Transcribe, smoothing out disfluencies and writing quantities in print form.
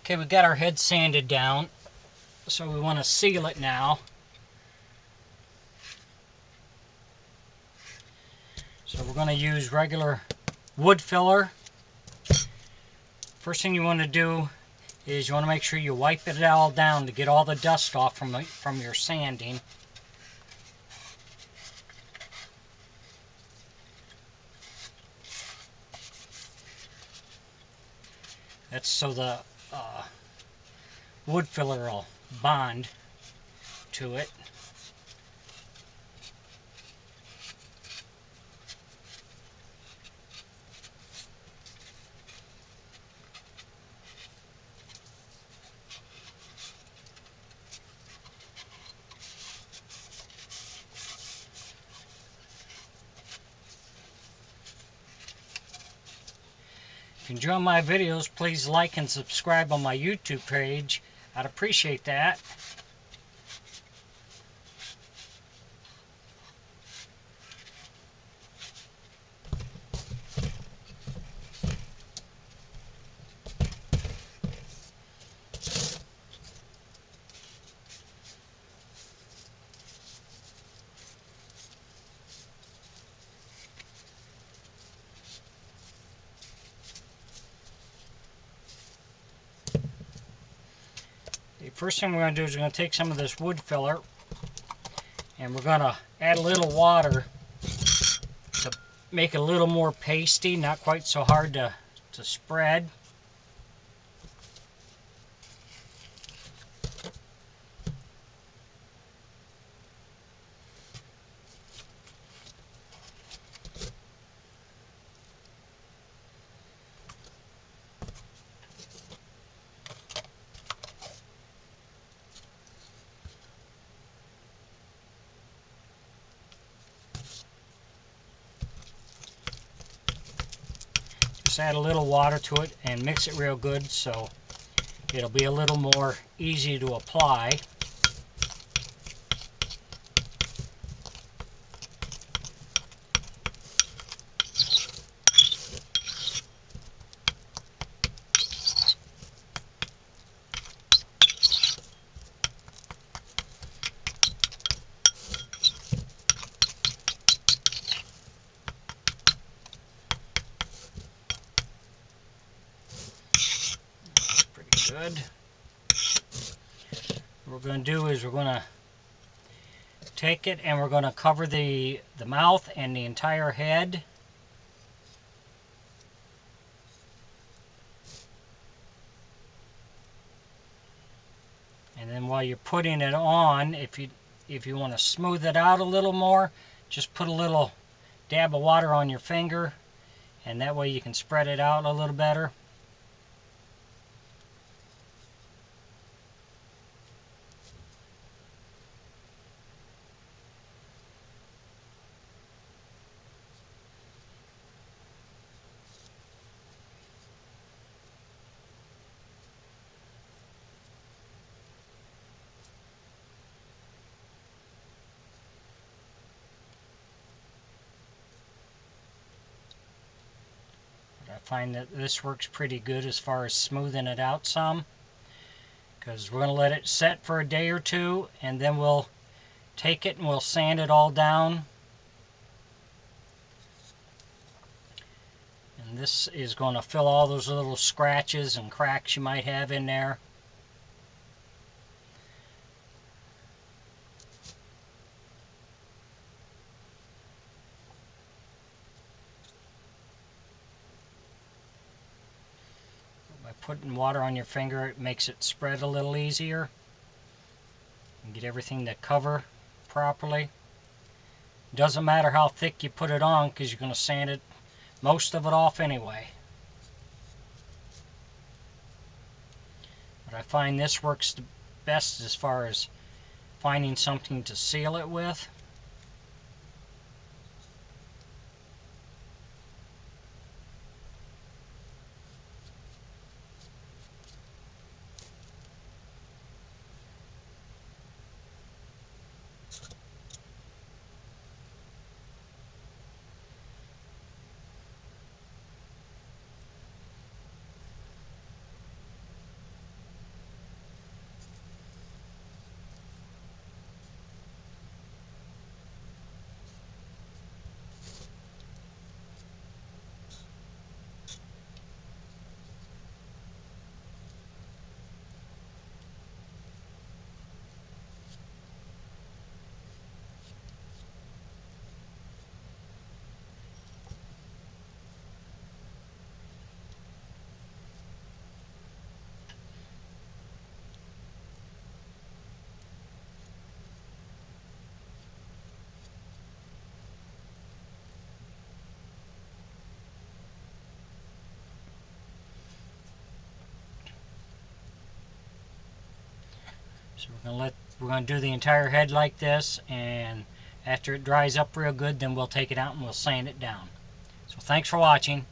Okay, we got our head sanded down, so we want to seal it now. So we're going to use regular wood filler. First thing you want to do is you want to make sure you wipe it all down to get all the dust off from your sanding. That's so the wood filler will bond to it. If you enjoy my videos, please like and subscribe on my YouTube page. I'd appreciate that. The first thing we're going to do is we're going to take some of this wood filler and we're going to add a little water to make it a little more pasty, not quite so hard to spread. Just add a little water to it and mix it real good so it'll be a little more easy to apply. Good. What we're going to do is we're going to take it and we're going to cover the mouth and the entire head. And then while you're putting it on, if you want to smooth it out a little more, just put a little dab of water on your finger, and that way you can spread it out a little better. I find that this works pretty good as far as smoothing it out some, because we're going to let it set for a day or two and then we'll take it and we'll sand it all down. And this is going to fill all those little scratches and cracks you might have in there. By putting water on your finger, it makes it spread a little easier and get everything to cover properly. Doesn't matter how thick you put it on because you're going to sand it, most of it off anyway. But I find this works the best as far as finding something to seal it with. We're going to do the entire head like this, and after it dries up real good, then we'll take it out and we'll sand it down. So thanks for watching.